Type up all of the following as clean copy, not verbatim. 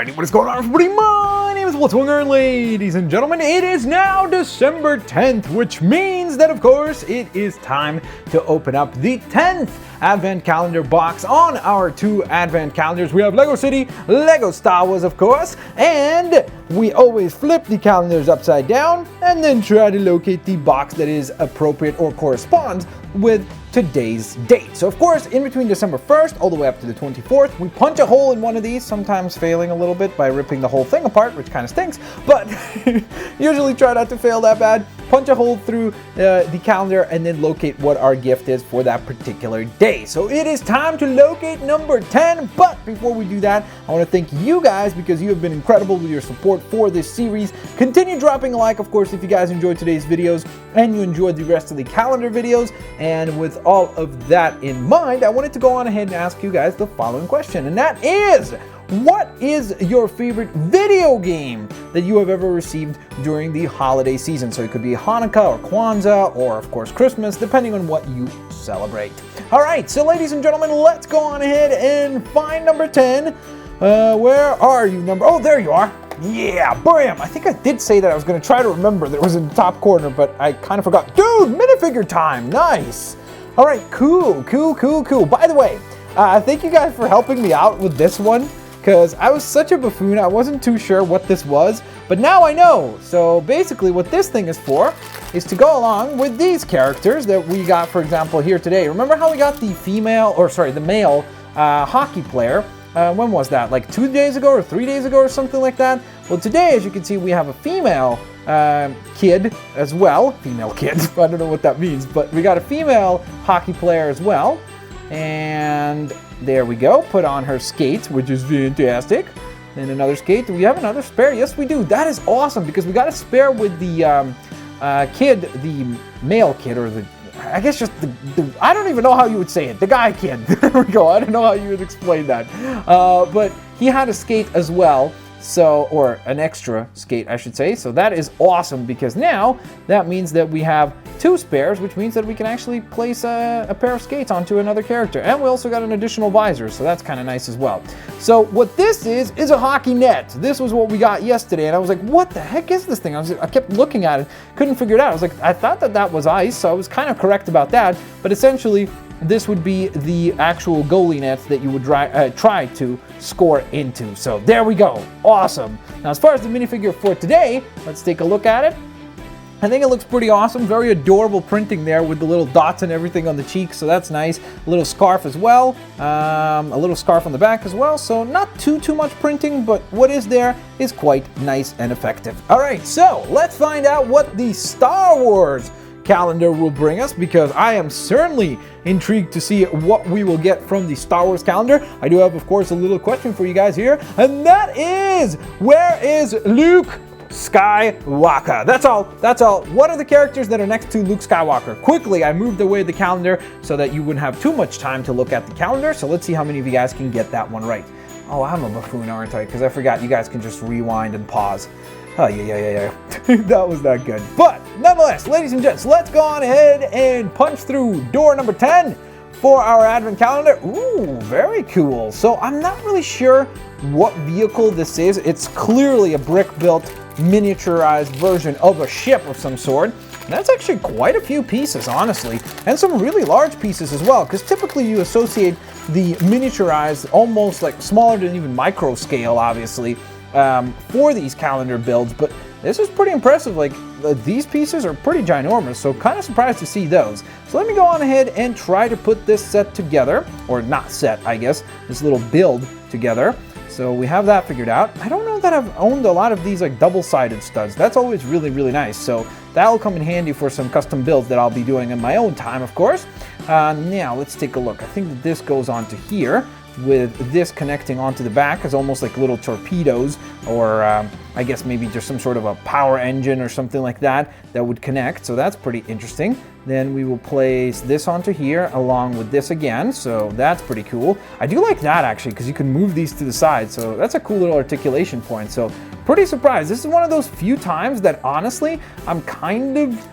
Alrighty, what is going on, everybody? My name is Blitzwinger, ladies and gentlemen. It is now December 10th, which means that, of course, it is time to open up the 10th Advent Calendar box on our two Advent calendars. We have Lego City, Lego Star Wars, of course, and we always flip the calendars upside down and then try to locate the box that is appropriate or corresponds with today's date. So of course, in between December 1st all the way up to the 24th, we punch a hole in one of these, sometimes failing a little bit by ripping the whole thing apart, which kind of stinks, but usually try not to fail that bad. Punch a hole through the calendar and then locate what our gift is for that particular day. So it is time to locate number 10, but before we do that, I want to thank you guys because you have been incredible with your support for this series. Continue dropping a like, of course, if you guys enjoyed today's videos and you enjoyed the rest of the calendar videos. And with all of that in mind, I wanted to go on ahead and ask you guys the following question, and that is, what is your favorite video game that you have ever received during the holiday season? So it could be Hanukkah or Kwanzaa or, of course, Christmas, depending on what you celebrate. All right, so ladies and gentlemen, let's go on ahead and find number 10. Where are you, Oh, there you are. Yeah, bam! I think I did say that I was going to try to remember that it was in the top corner, but I kind of forgot. Dude, minifigure time! Nice! All right, cool. By the way, thank you guys for helping me out with this one, because I was such a buffoon, I wasn't too sure what this was, but now I know. So basically what this thing is for is to go along with these characters that we got, for example, here today. Remember how we got the male hockey player? When was that? Like 2 days ago or 3 days ago or something like that? Well, today, as you can see, we have a female kid as well. Female kid, I don't know what that means, but we got a female hockey player as well. And there we go, put on her skates, which is fantastic. Then another skate. Do we have another spare? Yes, we do. That is awesome because we got a spare with the kid, the male kid, or I guess just the I don't even know how you would say it. The guy kid. There we go. I don't know how you would explain that. But he had a skate as well. So, or an extra skate, I should say. So that is awesome because now that means that we have two spares, which means that we can actually place a pair of skates onto another character. And we also got an additional visor, so that's kind of nice as well. So what this is a hockey net. This was what we got yesterday, and I was like, what the heck is this thing? I kept looking at it, couldn't figure it out. I was like, I thought that was ice, so I was kind of correct about that. But essentially, this would be the actual goalie net that you would try to score into. So there we go. Awesome. Now, as far as the minifigure for today, let's take a look at it. I think it looks pretty awesome. Very adorable printing there with the little dots and everything on the cheeks, so that's nice. A little scarf as well. A little scarf on the back as well. So not too much printing, but what is there is quite nice and effective. All right, so let's find out what the Star Wars calendar will bring us, because I am certainly intrigued to see what we will get from the Star Wars calendar. I do have, of course, a little question for you guys here, and that is, where is Luke Skywalker? That's all. What are the characters that are next to Luke Skywalker? Quickly, I moved away the calendar so that you wouldn't have too much time to look at the calendar, so let's see how many of you guys can get that one right. Oh, I'm a buffoon, aren't I? Because I forgot you guys can just rewind and pause. Oh, yeah. That was not good. But nonetheless, ladies and gents, let's go on ahead and punch through door number 10 for our Advent calendar. Ooh, very cool. So I'm not really sure what vehicle this is. It's clearly a brick-built, miniaturized version of a ship of some sort. That's actually quite a few pieces, honestly, and some really large pieces as well, because typically you associate the miniaturized, almost like smaller than even micro scale, obviously, for these calendar builds, but this is pretty impressive. Like, these pieces are pretty ginormous, so kind of surprised to see those. So let me go on ahead and try to put this set together, or not set, I guess, this little build together. So we have that figured out. I don't know that I've owned a lot of these like double-sided studs. That's always really nice, so that'll come in handy for some custom builds that I'll be doing in my own time, of course. Now let's take a look. I think that this goes onto here, with this connecting onto the back as almost like little torpedoes, or I guess maybe just some sort of a power engine or something like that would connect, so that's pretty interesting. Then we will place this onto here along with this again, so that's pretty cool. I do like that actually, because you can move these to the side, so that's a cool little articulation point. So pretty surprised. This is one of those few times that honestly I'm kind of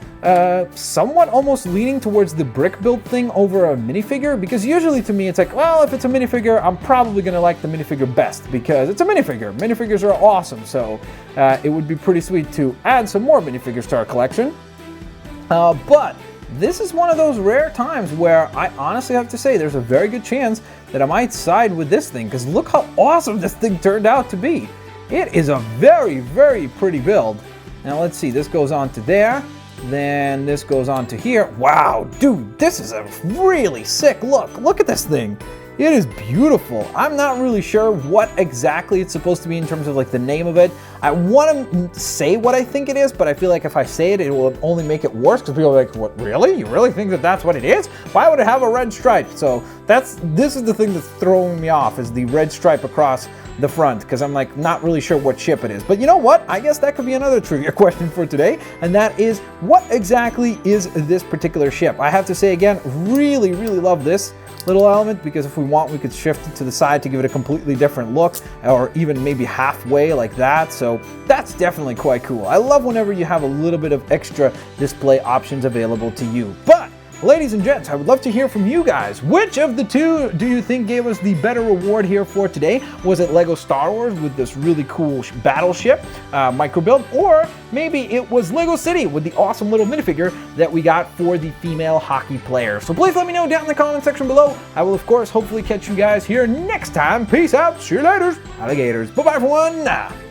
somewhat almost leaning towards the brick build thing over a minifigure, because usually to me it's like, well, if it's a minifigure, I'm probably gonna like the minifigure best because it's a minifigure. Minifigures are awesome, so it would be pretty sweet to add some more minifigures to our collection. But this is one of those rare times where I honestly have to say there's a very good chance that I might side with this thing, because look how awesome this thing turned out to be. It is a very, very pretty build. Now let's see, this goes on to there. Then this goes on to here. Wow, dude, this is a really sick look. Look at this thing. It is beautiful. I'm not really sure what exactly it's supposed to be in terms of like the name of it. I want to say what I think it is, but I feel like if I say it, it will only make it worse, because people are like, what, really? You really think that that's what it is? Why would it have a red stripe? So this is the thing that's throwing me off, is the red stripe across the front, because I'm like not really sure what ship it is. But you know what? I guess that could be another trivia question for today, and that is, what exactly is this particular ship? I have to say again, really, really love this little element, because if we want, we could shift it to the side to give it a completely different look, or even maybe halfway like that. So that's definitely quite cool. I love whenever you have a little bit of extra display options available to you. But ladies and gents, I would love to hear from you guys. Which of the two do you think gave us the better reward here for today? Was it Lego Star Wars with this really cool battleship micro build, or maybe it was Lego City with the awesome little minifigure that we got for the female hockey player? So please let me know down in the comment section below. I will, of course, hopefully catch you guys here next time. Peace out. See you later, alligators. Bye-bye, everyone.